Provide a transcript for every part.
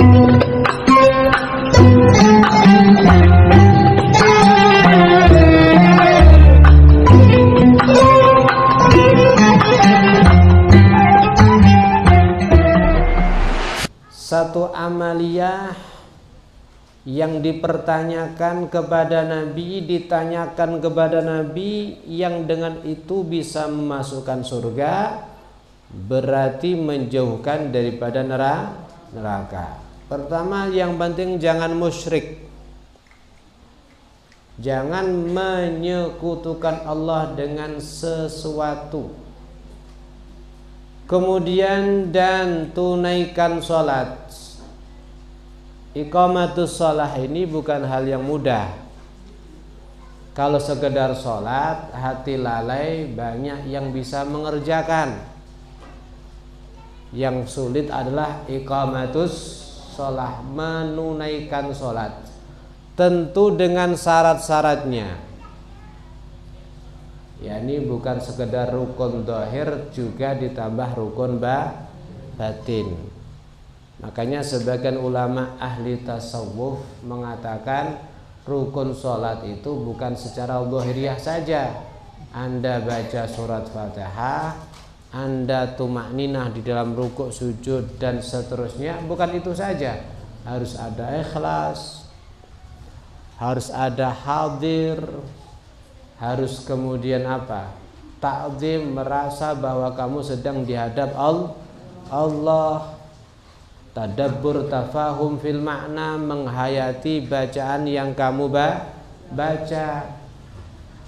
Satu amaliyah yang dipertanyakan kepada Nabi, ditanyakan kepada Nabi, yang dengan itu bisa memasukkan surga, berarti menjauhkan daripada neraka. Pertama, yang penting jangan musyrik, jangan menyekutukan Allah dengan sesuatu. Kemudian dan tunaikan sholat. Iqamatus sholah ini bukan hal yang mudah. Kalau sekedar sholat, hati lalai, banyak yang bisa mengerjakan. Yang sulit adalah iqamatus sholah, menunaikan sholat. Tentu dengan syarat-syaratnya. Ya, ini bukan sekedar rukun zahir, juga ditambah rukun batin. Makanya sebagian ulama ahli tasawuf mengatakan rukun sholat itu bukan secara zahiriyah saja. Anda baca surat Fatihah, Anda tumakninah di dalam rukuk, sujud dan seterusnya, bukan itu saja. Harus ada ikhlas, harus ada hadir, harus kemudian apa? Ta'zim, merasa bahwa kamu sedang dihadap Allah. Tadabbur, tafahum fil makna, menghayati bacaan yang kamu baca.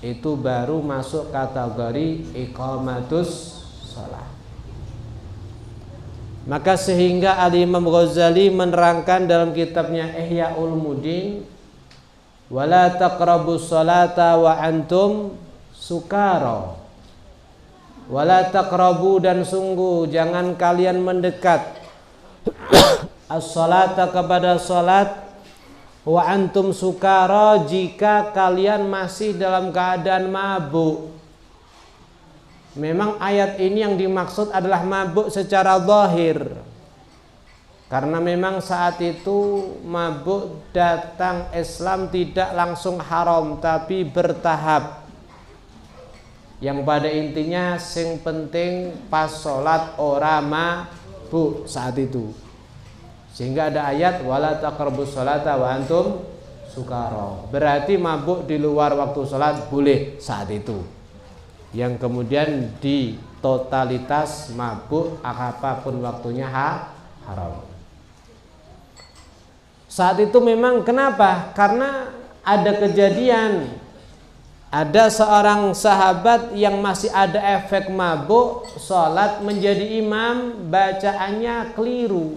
Itu baru masuk kategori iqamatus shalah. Maka sehingga Al-Imam Ghazali menerangkan dalam kitabnya Ihya Ulumuddin, wala taqrabus sholata wa antum sukara. Wala taqrabu, dan sungguh jangan kalian mendekat as-sholata, kepada salat, wa antum sukara, jika kalian masih dalam keadaan mabuk. Memang ayat ini yang dimaksud adalah mabuk secara zahir. Karena memang saat itu mabuk datang Islam tidak langsung haram, tapi bertahap. Yang pada intinya sing penting pas sholat ora mabuk saat itu. Sehingga ada ayat wala taqrabus sholata wa antum sukara. Berarti mabuk di luar waktu sholat boleh saat itu. Yang kemudian di totalitas mabuk apapun waktunya haram. Saat itu memang kenapa? Karena ada kejadian, ada seorang sahabat yang masih ada efek mabuk, sholat menjadi imam, bacaannya keliru.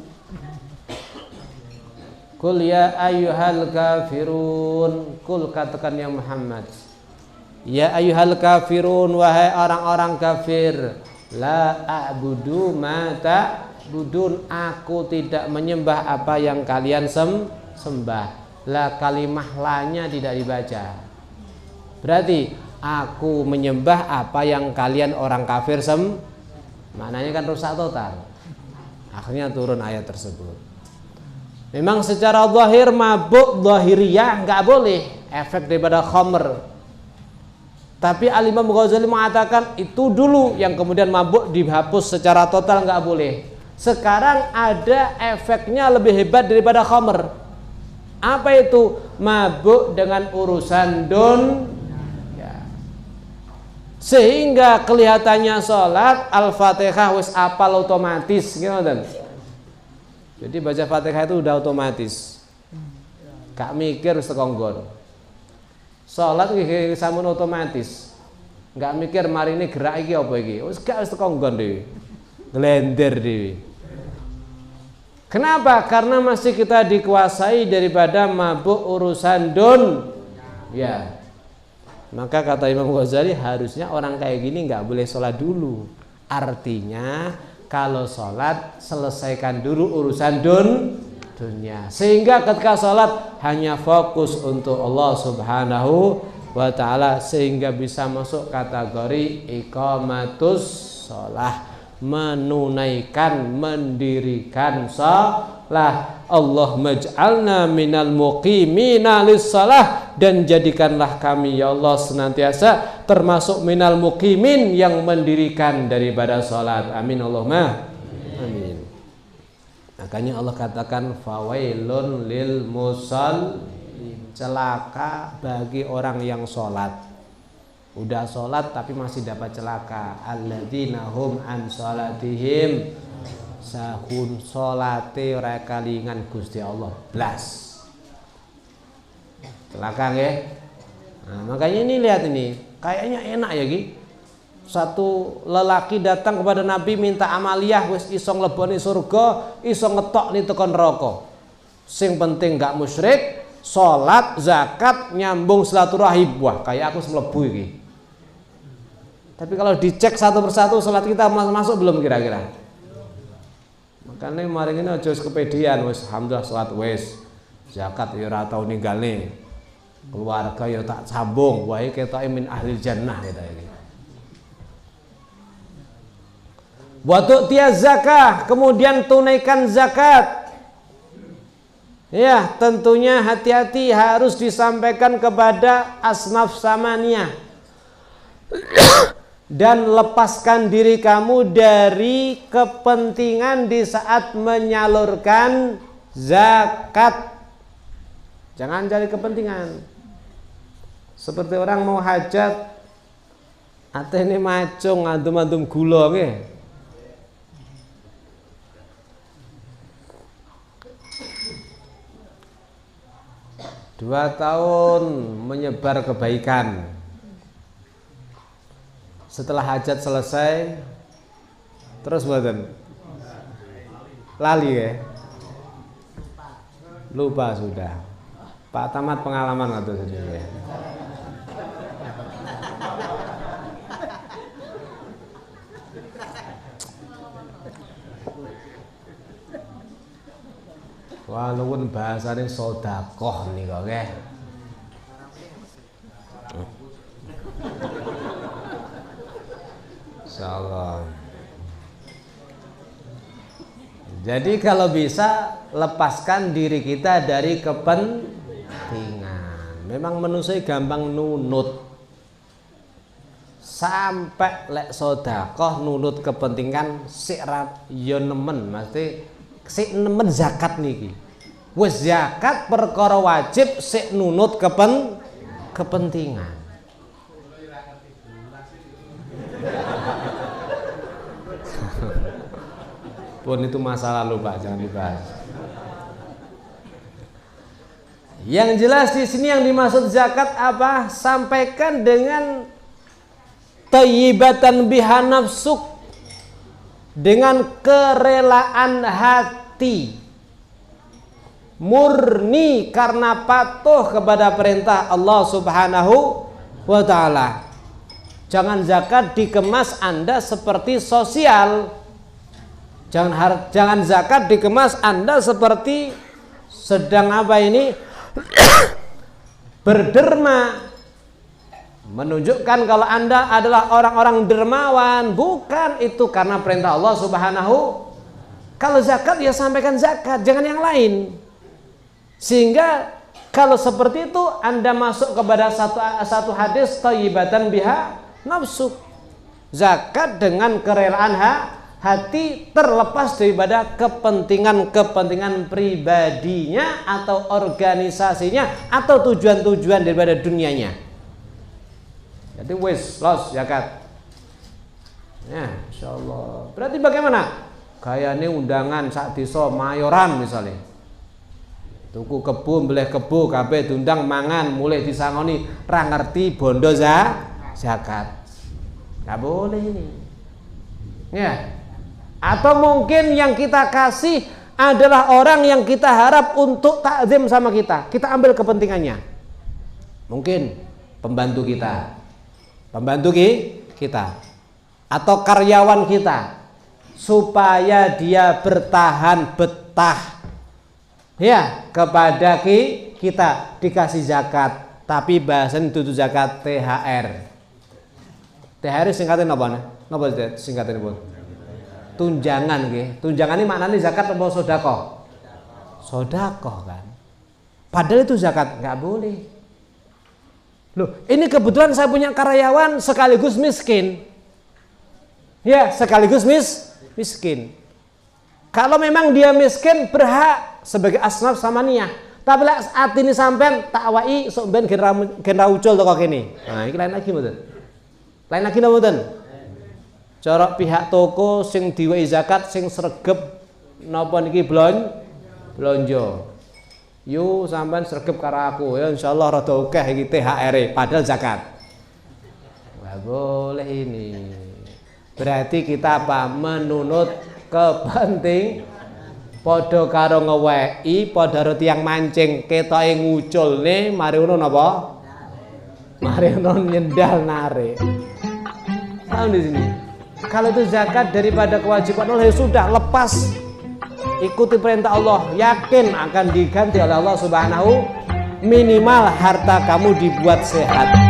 Qul ya ayyuhal kafirun, qul, katakan ya Muhammad, ya ayyuhal kafirun, wahai orang-orang kafir, la a'budu ma ta'budun, aku tidak menyembah apa yang kalian sembah. La, kalimah la-nya tidak dibaca. Berarti aku menyembah apa yang kalian orang kafir maknanya kan rusak total. Akhirnya turun ayat tersebut. Memang secara zahir mabuk zahiriyah nggak boleh, efek daripada khamr. Tapi Al-Imam Ghazali mengatakan itu dulu, yang kemudian mabuk dihapus secara total nggak boleh. Sekarang ada efeknya lebih hebat daripada khamr. Apa itu? Mabuk dengan urusan dunya. Sehingga kelihatannya sholat Al-Fatihah wis apal otomatis, gitu kan? Jadi baca Fatihah itu udah otomatis. Gak mikir wis tekonggon. Sholat iki sampun otomatis. Gak mikir mari ini gerak iki apa iki. Wis gak wis tekonggon dhewe. Glender dhewe. Kenapa? Karena masih kita dikuasai daripada mabuk urusan ya. Maka kata Imam Ghazali, harusnya orang kayak gini nggak boleh sholat dulu. Artinya kalau sholat selesaikan dulu urusan dunia, sehingga ketika sholat hanya fokus untuk Allah Subhanahu wa ta'ala, sehingga bisa masuk kategori iqamatus sholah, menunaikan, mendirikan sholat. Allah maj'alna minal muqimina lis-shalah, dan jadikanlah kami ya Allah senantiasa termasuk minal muqimin yang mendirikan daripada salat. Amin Allahumma amin. Makanya Allah katakan fawailun lil musallin, celaka bagi orang yang salat. Udah sholat tapi masih dapat celaka. Alladzina hum an sholatihim sahun, sholate ora kalingan Gusti Allah blas. Celaka nggih. Nah, makanya ini lihat ini, kayaknya enak ya Ki. Satu lelaki datang kepada Nabi minta amaliyah wis iso ngleboni surga, iso ngetok ni tekan neraka. Sing penting gak musyrik, sholat, zakat, nyambung silaturahim. Wah, kayak aku mlebu iki. Tapi kalau dicek satu persatu sholat kita masuk belum kira-kira? Makanya mari ini aja kepedean wis alhamdulillah sholat wis. Zakat ya ora tau ninggalne. Keluarga ya tak sambung, wae ketoke min ahli jannah kita ini. Wa tu'tiya zakah, kemudian tunaikan zakat. Ya, tentunya hati-hati harus disampaikan kepada asnaf samaniyah. Dan lepaskan diri kamu dari kepentingan di saat menyalurkan zakat. Jangan cari kepentingan. Seperti orang mau hajat, atene macung adum-adum gula nggih. 2 tahun menyebar kebaikan. Setelah hajat selesai, terus mboten lali ya, lupa sudah. Pak tamat pengalaman atau sendiri. Walaupun bahasanya sodakoh nih kok nggih. Insyaallah. Jadi kalau bisa lepaskan diri kita dari kepentingan. Memang manusia gampang nunut. Sampai lek sodakoh nunut kepentingan sik ra yo nemen, mesti sik nemen zakat niki. Wis zakat perkara wajib sik nunut kepentingan. Pun itu masa lalu Pak, jangan dibahas. Yang jelas di sini yang dimaksud zakat apa? Sampaikan dengan thayyibatan biha nafsuk, dengan kerelaan hati, murni karena patuh kepada perintah Allah Subhanahu wa ta'ala. Jangan zakat dikemas Anda seperti sosial. Jangan zakat dikemas Anda seperti sedang apa ini berderma, menunjukkan kalau Anda adalah orang-orang dermawan. Bukan, itu karena perintah Allah Subhanahu. Kalau zakat ya sampaikan zakat, jangan yang lain. Sehingga kalau seperti itu Anda masuk kepada satu hadis thayyibatan biha nafsuk, zakat dengan kerelaan hati, terlepas daripada kepentingan pribadinya atau organisasinya atau tujuan-tujuan daripada dunianya. Jadi wis los zakat. Ya, insyaallah. Berarti bagaimana? Kayane undangan sak desa mayoran misalnya. Tuku kebo, mbeleh kebo kabeh diundang mangan, mulai disangoni ra ngerti bondo zakat. Enggak boleh ini. Ya. Atau mungkin yang kita kasih adalah orang yang kita harap untuk takzim sama kita. Kita ambil kepentingannya. Mungkin pembantu kita. Atau karyawan kita. Supaya dia bertahan betah. Ya, kepada kita dikasih zakat. Tapi bahasan itu zakat THR. THR singkatnya apa? Napa singkatnya apa? Tunjangan nggih. Tunjangan ini maknanya zakat apa sedekah? sodakoh kan. Padahal itu zakat nggak boleh. Loh, ini kebetulan saya punya karyawan sekaligus miskin. Ya, sekaligus miskin. Kalau memang dia miskin berhak sebagai asnaf samaniyah. Tapi lek atine sampean tak awaki sok ben gen ucul teko kene. Nah, iki lain lagi mboten. Lain lagi napa mboten? Cara pihak toko sing diwehi zakat sing sregep napa niki blonjo. Yo sampean sregep karo aku ya insyaallah rada akeh iki THR-e padahal zakat. Wah, boleh ini. Berarti kita apa? Menunut kepenting padha karo ngeweki, padha karo tiyang mancing ketoke nguculne mari ngono napa? Mari ngono nyendal narik. Paham di sini? Kalau itu zakat daripada kewajiban Allah ya sudah lepas. Ikuti perintah Allah, yakin akan diganti oleh Allah Subhanahu, minimal harta kamu dibuat sehat.